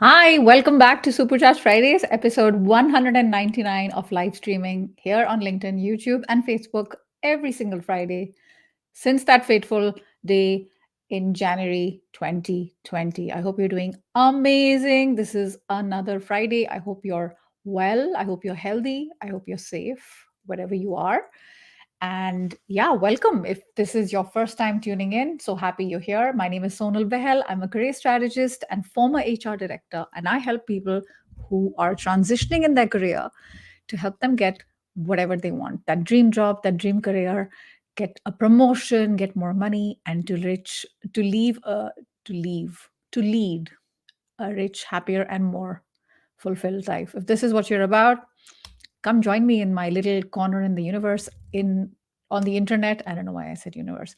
Hi, welcome back to Supercharged Fridays, episode 199 of live streaming here on LinkedIn, YouTube, and Facebook every single Friday since that fateful day in January 2020. I hope you're doing amazing. This is another Friday. I hope you're well. I hope you're healthy. I hope you're safe, wherever you are. And yeah, welcome. If this is your first time tuning in, so happy you're here. My name is Sonal Behel. I'm a career strategist and former HR director, and I help people who are transitioning in their career to help them get whatever they want, that dream job, that dream career, get a promotion, get more money, and to leave to lead a rich, happier, and more fulfilled life. If this is what you're about, come join me in my little corner in the universe in on the internet. I don't know why I said universe.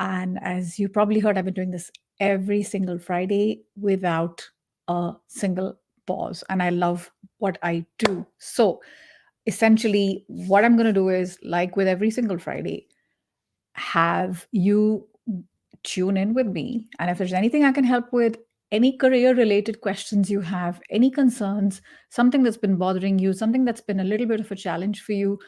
And as you probably heard, I've been doing this every single Friday without a single pause. And I love what I do. So essentially, what I'm going to do is, like with every single Friday, have you tune in with me. And if there's anything I can help with, any career related questions you have, any concerns, something that's been bothering you, something that's been a little bit of a challenge for you,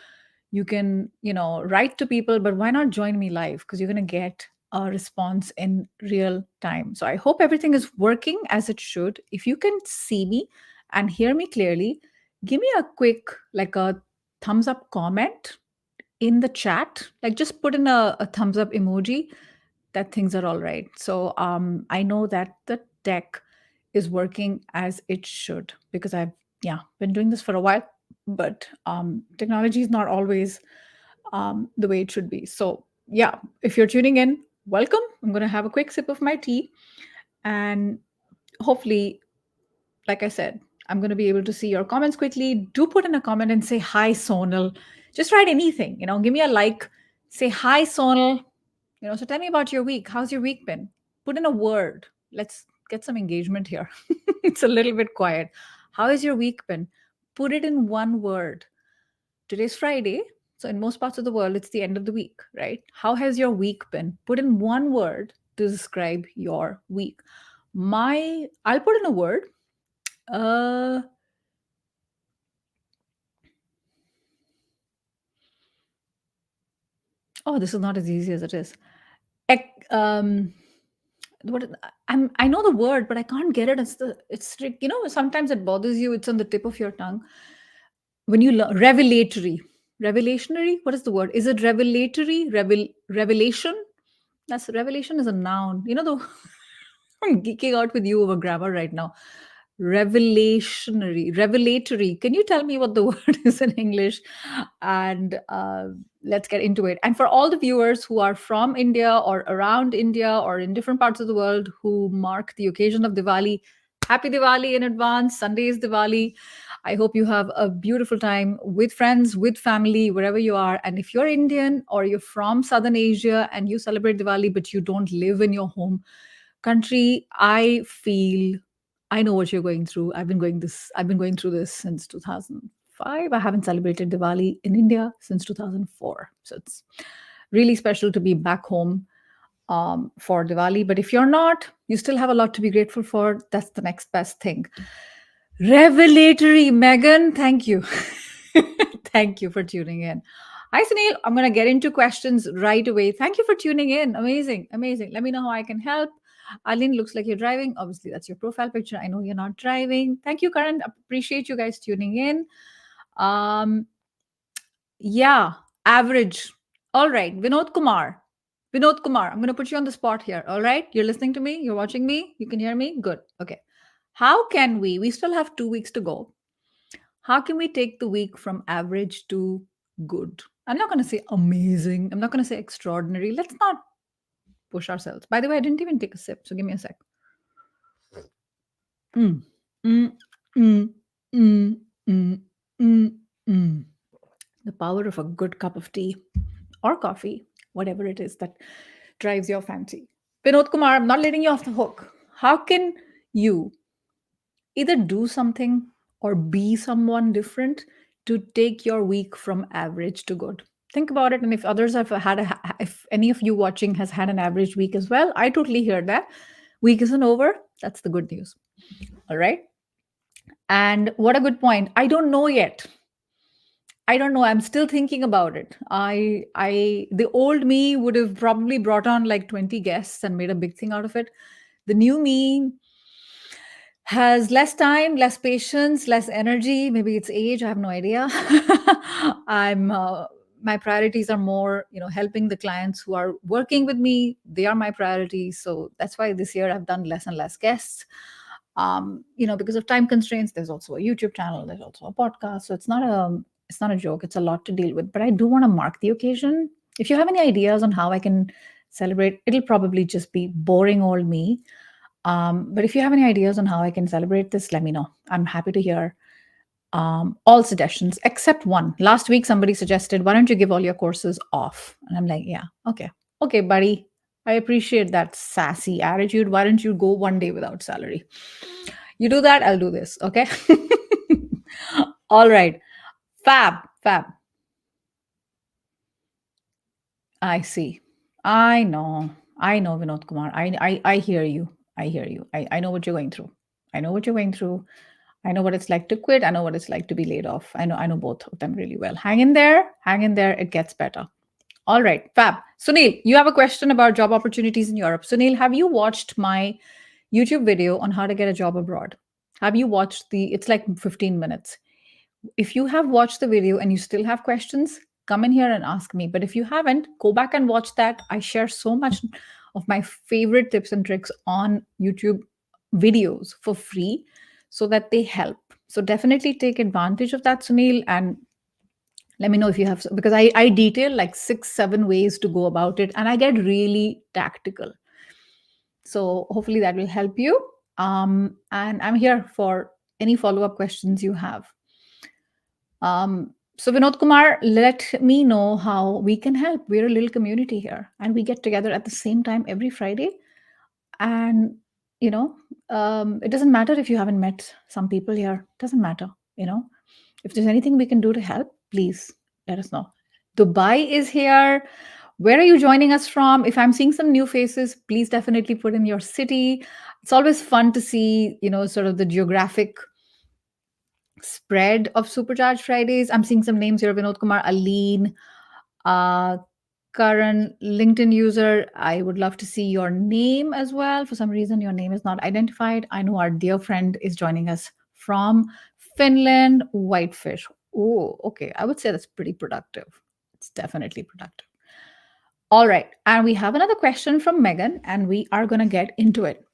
you can, write to people, but why not join me live? Because you're going to get a response in real time. So I hope everything is working as it should. If you can see me and hear me clearly, give me a quick, like a thumbs up comment in the chat. Like just put in a thumbs up emoji that things are all right. So I know that the tech is working as it should because I've been doing this for a while, but technology is not always the way it should be. So yeah, if you're tuning in, welcome. I'm going to have a quick sip of my tea, and hopefully, like I said, I'm going to be able to see your comments quickly. Do put in a comment and say hi, Sonal. Just write anything. Give me a like. Say hi, Sonal. So tell me about your week. How's your week been? Put in a word. Let's get some engagement here. It's a little bit quiet. How has your week been? Put it in one word. Today's Friday. So, in most parts of the world, it's the end of the week, right? How has your week been? Put in one word to describe your week. I'll put in a word. Uh, oh, this is not as easy as it is. Um, what I know the word, but I can't get it. Sometimes it bothers you. It's on the tip of your tongue when you learn revelationary. What is the word? Is it revelatory? Revelation? That's revelation is a noun. The I'm geeking out with you over grammar right now. Revelatory. Can you tell me what the word is in English? And let's get into it. And for all the viewers who are from India or around India or in different parts of the world who mark the occasion of Diwali, happy Diwali in advance. Sunday is Diwali. I hope you have a beautiful time with friends, with family, wherever you are. And if you're Indian or you're from Southern Asia and you celebrate Diwali, but you don't live in your home country, I know what you're going through. I've been going through this since 2005. I haven't celebrated Diwali in India since 2004. So it's really special to be back home for Diwali. But if you're not, you still have a lot to be grateful for. That's the next best thing. Revelatory, Megan. Thank you. Thank you for tuning in. Hi, Sunil. I'm going to get into questions right away. Thank you for tuning in. Amazing. Amazing. Let me know how I can help. Arlene, looks like you're driving. Obviously, that's your profile picture. I know you're not driving. Thank you, Karan. Appreciate you guys tuning in. Um, yeah, average. All right, Vinod Kumar. Vinod Kumar, I'm going to put you on the spot here. All right, you're listening to me, you're watching me, you can hear me. Good. Okay. How can we still have 2 weeks to go. How can we take the week from average to good? I'm not going to say amazing. I'm not going to say extraordinary. Let's not push ourselves. By the way, I didn't even take a sip, so give me a sec. Mm, mm, mm, mm, mm, mm, mm. The power of a good cup of tea or coffee, whatever it is that drives your fancy. Vinod Kumar, I'm not letting you off the hook. How can you either do something or be someone different to take your week from average to good? Think about it. And if others have if any of you watching has had an average week as well, I totally hear that. Week isn't over. That's the good news. All right. And what a good point. I don't know yet. I don't know. I'm still thinking about it. The old me would have probably brought on like 20 guests and made a big thing out of it. The new me has less time, less patience, less energy. Maybe it's age. I have no idea. I'm My priorities are more, helping the clients who are working with me. They are my priorities. So that's why this year I've done less and less guests. Because of time constraints. There's also a YouTube channel. There's also a podcast. So it's not a joke. It's a lot to deal with. But I do want to mark the occasion. If you have any ideas on how I can celebrate, it'll probably just be boring old me, but if you have any ideas on how I can celebrate this, let me know. I'm happy to hear all suggestions except one. Last week, somebody suggested, why don't you give all your courses off? And I'm like, yeah, okay. Okay, buddy. I appreciate that sassy attitude. Why don't you go one day without salary? You do that, I'll do this. Okay. All right. Fab, fab. I see. I know. I know, Vinod Kumar. I hear you. I hear you. I know what you're going through. I know what you're going through. I know what it's like to quit. I know what it's like to be laid off. I know both of them really well. Hang in there. Hang in there. It gets better. All right. Fab. Sunil, you have a question about job opportunities in Europe. Sunil, have you watched my YouTube video on how to get a job abroad? Have you watched it's like 15 minutes. If you have watched the video and you still have questions, come in here and ask me. But if you haven't, go back and watch that. I share so much of my favorite tips and tricks on YouTube videos for free so that they help. So definitely take advantage of that, Sunil, and let me know if you have, because I detail like 6, 7 ways to go about it and I get really tactical. So hopefully that will help you. And I'm here for any follow-up questions you have. So Vinod Kumar, let me know how we can help. We're a little community here, and we get together at the same time every Friday. And it doesn't matter if you haven't met some people here. It doesn't matter. If there's anything we can do to help, please let us know. Dubai is here. Where are you joining us from? If I'm seeing some new faces, please definitely put in your city. It's always fun to see, sort of the geographic spread of Supercharged Fridays. I'm seeing some names here: Vinod Kumar, Aline, uh, Karan, LinkedIn user. I would love to see your name as well. For some reason, your name is not identified. I know our dear friend is joining us from Finland, Whitefish. Oh, okay. I would say that's pretty productive. It's definitely productive. All right. And we have another question from Megan, and we are going to get into it.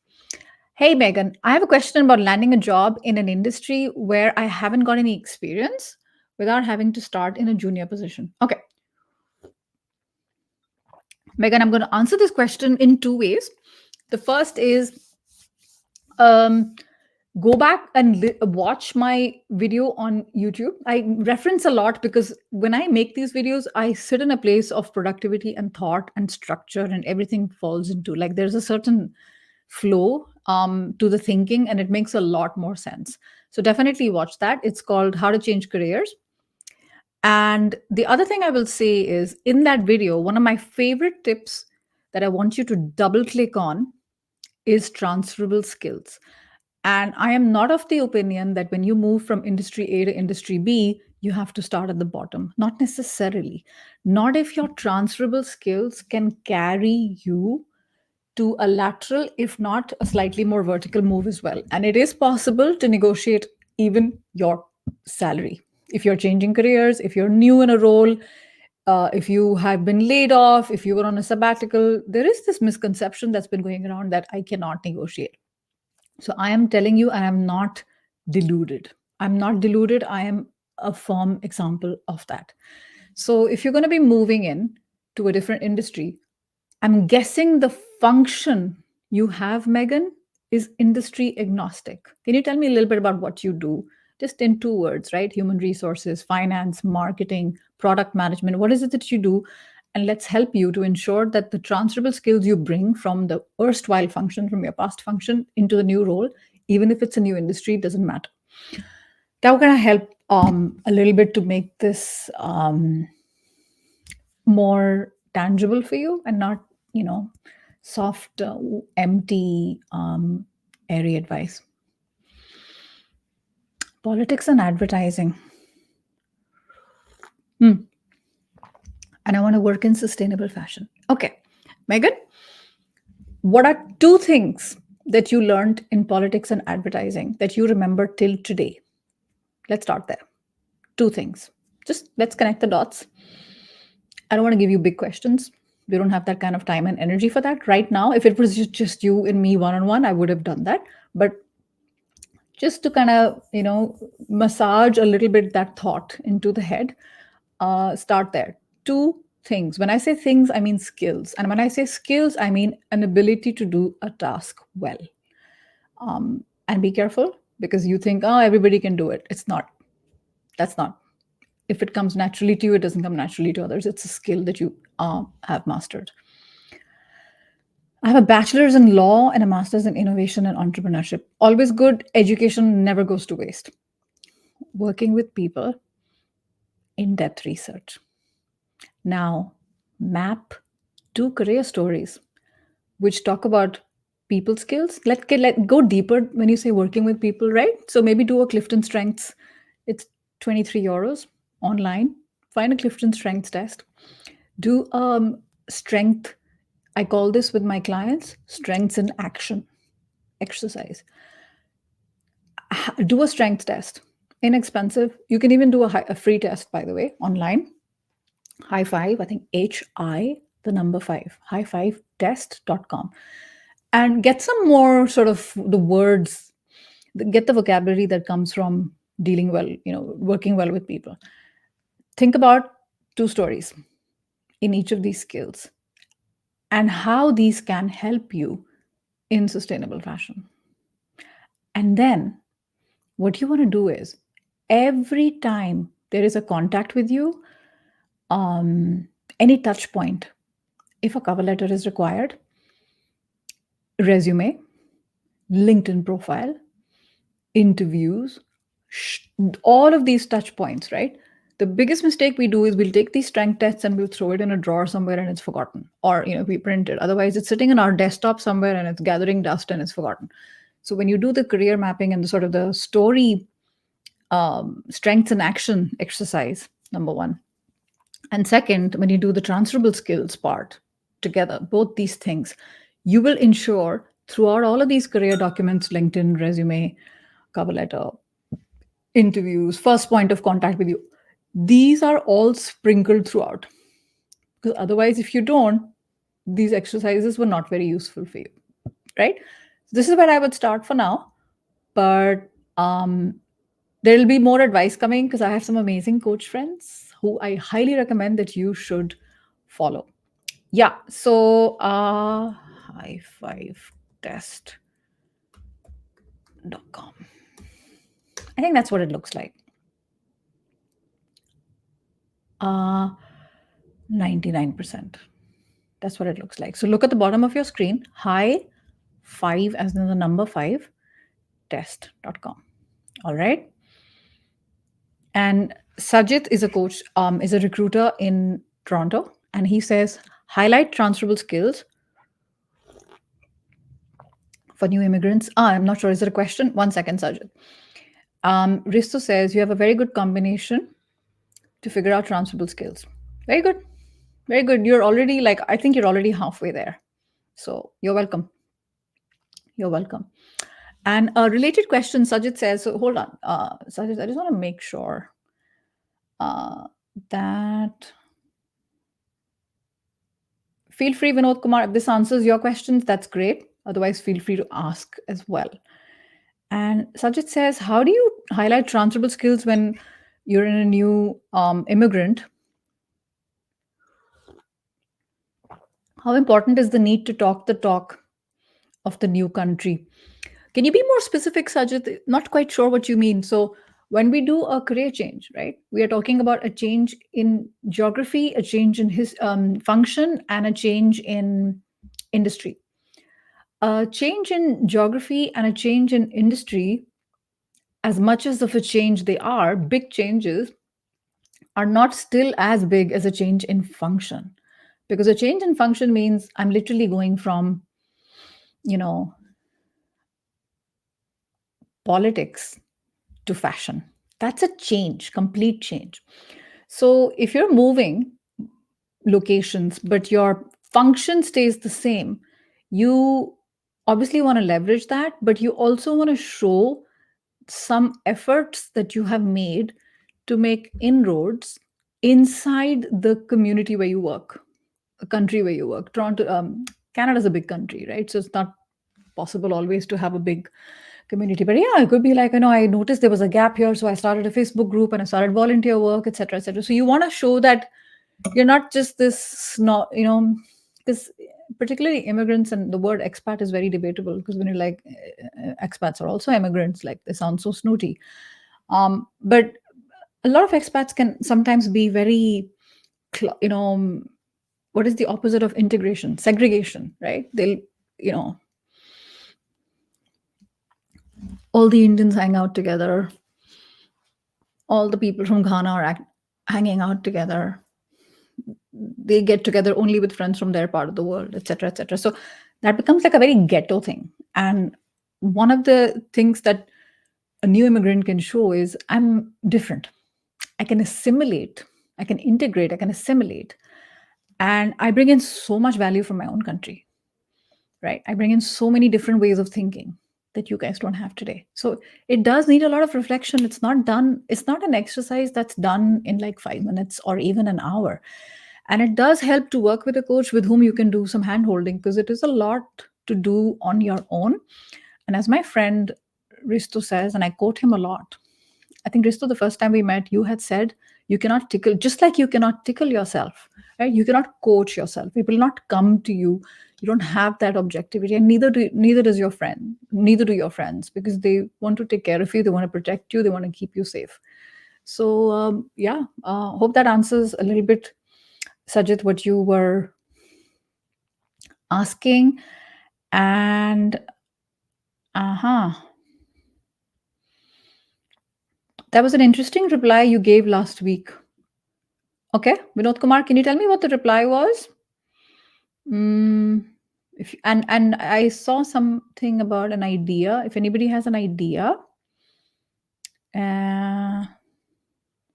Hey, Megan, I have a question about landing a job in an industry where I haven't got any experience without having to start in a junior position. Okay. Megan, I'm going to answer this question in 2 ways. The first is um, go back and watch my video on YouTube. I reference a lot because when I make these videos, I sit in a place of productivity and thought and structure, and everything falls into like there's a certain flow to the thinking, and it makes a lot more sense. So definitely watch that. It's called How to Change Careers. And the other thing I will say is in that video, one of my favorite tips that I want you to double click on is transferable skills. And I am not of the opinion that when you move from industry A to industry B, you have to start at the bottom. Not necessarily. Not if your transferable skills can carry you to a lateral, if not a slightly more vertical move as well. And it is possible to negotiate even your salary. If you're changing careers, if you're new in a role, if you have been laid off, if you were on a sabbatical, there is this misconception that's been going around that I cannot negotiate. So I am telling you, and I'm not deluded. I'm not deluded. I am a firm example of that. So if you're going to be moving in to a different industry, I'm guessing the function you have, Megan, is industry agnostic. Can you tell me a little bit about what you do? Just in 2 words, right? Human resources, finance, marketing, product management. What is it that you do? And let's help you to ensure that the transferable skills you bring from the erstwhile function, from your past function into the new role, even if it's a new industry, doesn't matter. How can I help a little bit to make this more tangible for you and not, soft, empty, airy advice. Politics and advertising. And I want to work in sustainable fashion. Okay, Megan, what are two things that you learned in politics and advertising that you remember till today? Let's start there. Two things. Just let's connect the dots. I don't want to give you big questions. We don't have that kind of time and energy for that right now. If it was just you and me one on one, I would have done that. But just to kind of, massage a little bit that thought into the head, start there. Two things. When I say things, I mean skills. And when I say skills, I mean an ability to do a task well. And be careful because you think, oh, everybody can do it. It's not. That's not. If it comes naturally to you, it doesn't come naturally to others. It's a skill that you have mastered. I have a bachelor's in law and a master's in innovation and entrepreneurship. Always good. Education never goes to waste. Working with people, in-depth research. Now, map two career stories which talk about people skills. Let go deeper when you say working with people, right? So maybe do a Clifton Strengths. It's 23 euros online. Find a Clifton Strengths test. Do strength. I call this with my clients strengths in action exercise. Do a strength test. Inexpensive. You can even do a free test, by the way, online. High Five, I think HI, the number 5, high5test.com. And get some more sort of the words, get the vocabulary that comes from dealing well, working well with people. Think about two stories in each of these skills and how these can help you in sustainable fashion. And then what you want to do is every time there is a contact with you, any touch point, if a cover letter is required, resume, LinkedIn profile, interviews, all of these touch points, right? The biggest mistake we do is we'll take these strength tests and we'll throw it in a drawer somewhere and it's forgotten, or we print it. Otherwise, it's sitting in our desktop somewhere and it's gathering dust and it's forgotten. So when you do the career mapping and the sort of the story strengths and action exercise, number one, and second, when you do the transferable skills part together, both these things, you will ensure throughout all of these career documents, LinkedIn, resume, cover letter, interviews, first point of contact with you, these are all sprinkled throughout. Because otherwise, if you don't, these exercises were not very useful for you, right? This is where I would start for now. But there will be more advice coming because I have some amazing coach friends who I highly recommend that you should follow. Yeah. So high5test.com. I think that's what it looks like. 99%. That's what it looks like. So look at the bottom of your screen, high5 as in the number 5 test.com. All right. And Sajid is a coach, is a recruiter in Toronto, and he says highlight transferable skills for new immigrants. I'm not sure. Is it a question? 1 second, Sajid. Risto says you have a very good combination to figure out transferable skills. Very good. Very good. You're already I think you're already halfway there. So you're welcome. You're welcome. And a related question, Sajid says, so hold on. Sajid, I just want to make sure that feel free, Vinod Kumar, if this answers your questions, that's great. Otherwise, feel free to ask as well. And Sajid says, how do you highlight transferable skills when you're in a new immigrant? How important is the need to talk the talk of the new country? Can you be more specific, Sajid? Not quite sure what you mean. So when we do a career change, right, we are talking about a change in geography, a change in his function, and a change in industry. A change in geography and a change in industry, as much as of a change they are, big changes are not still as big as a change in function. Because a change in function means I'm literally going from, you know, politics to fashion. That's a change, complete change. So if you're moving locations, but your function stays the same, you obviously want to leverage that, but you also want to show some efforts that you have made to make inroads inside the community where you work, a country where you work. Toronto, Canada's a big country, right? So it's not possible always to have a big community. But yeah, it could be like, I noticed there was a gap here, so I started a Facebook group and I started volunteer work, etc., etc. So you want to show that you're not just this, not, because particularly immigrants, and the word expat is very debatable, because when you're like, expats are also immigrants, like they sound so snooty. But a lot of expats can sometimes be very, what is the opposite of integration? Segregation, right? They'll, you know, all the Indians hang out together, all the people from Ghana are hanging out together. They get together only with friends from their part of the world, etc., etc. So that becomes like a very ghetto thing. And one of the things that a new immigrant can show is I'm different. I can assimilate, I can integrate, I can assimilate. And I bring in so much value from my own country, right? I bring in so many different ways of thinking that you guys don't have today. So it does need a lot of reflection. It's not an exercise that's done in like 5 minutes or even an hour. And it does help to work with a coach with whom you can do some hand holding, because it is a lot to do on your own. And as my friend Risto says, and I quote him a lot, I think, Risto, the first time we met, you had said you cannot tickle, just like you cannot tickle yourself, right? You cannot coach yourself. People not come to you. You don't have that objectivity, and neither does your friend, neither do your friends, because they want to take care of you, they want to protect you, they want to keep you safe. So yeah, hope that answers a little bit, Sajid, what you were asking. And that was an interesting reply you gave last week. Okay, Vinod Kumar, can you tell me what the reply was? If and I saw something about an idea. If anybody has an idea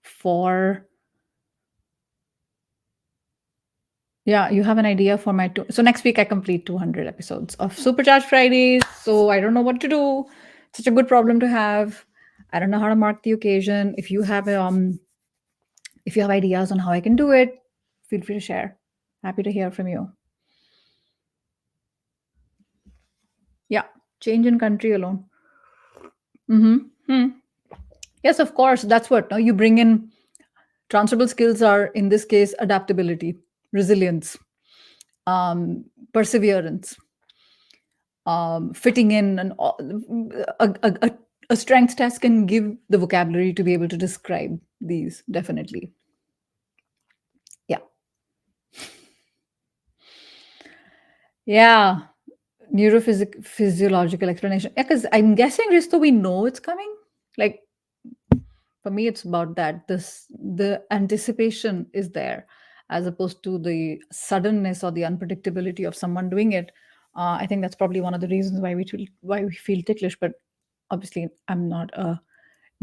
for, yeah, you have an idea for my so next week I complete 200 episodes of Supercharged Fridays. So I don't know what to do. Such a good problem to have. I don't know how to mark the occasion. If you have ideas on how I can do it, feel free to share. Happy to hear from you. Yeah, change in country alone. Yes, of course. That's what. Now you bring in transferable skills are, in this case, adaptability, resilience, perseverance, fitting in, and a strength test can give the vocabulary to be able to describe these, definitely. Yeah. Yeah. Neurophysiological explanation. Yeah, because I'm guessing, Risto, we know it's coming. Like, for me, it's about that. The anticipation is there, as opposed to the suddenness or the unpredictability of someone doing it. I think that's probably one of the reasons why we feel ticklish. But obviously, I'm not a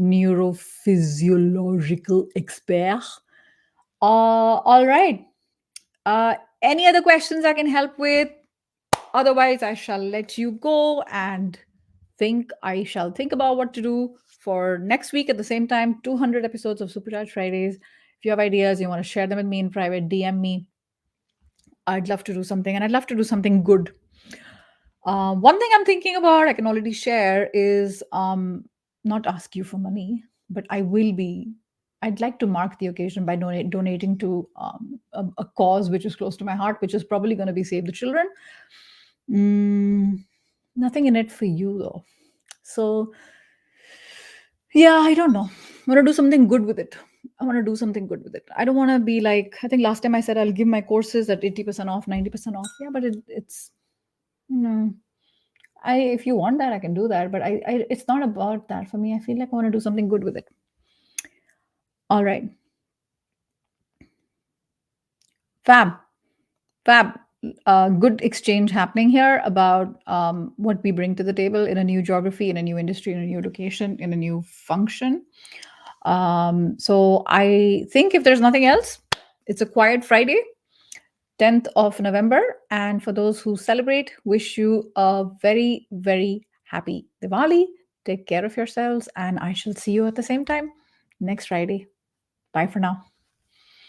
neurophysiological expert. All right. Any other questions I can help with? Otherwise, I shall let you go and I shall think about what to do for next week at the same time. 200 episodes of Supercharged Fridays. If you have ideas, you want to share them with me in private, DM me. I'd love to do something, and I'd love to do something good. One thing I'm thinking about, I can already share, is not ask you for money, but I'd like to mark the occasion by donating to a cause which is close to my heart, which is probably going to be Save the Children. Nothing in it for you, though. So, yeah, I don't know. I want to do something good with it. I don't want to be like, I think last time I said I'll give my courses at 80% off, 90% off. Yeah, but it's, no. If you want that, I can do that. But it's not about that for me. I feel like I want to do something good with it. All right. Fab. Fab. Good exchange happening here about what we bring to the table in a new geography, in a new industry, in a new location, in a new function. So I think if there's nothing else, it's a quiet Friday, 10th of November. And for those who celebrate, wish you a very, very happy Diwali. Take care of yourselves, and I shall see you at the same time next Friday. Bye for now.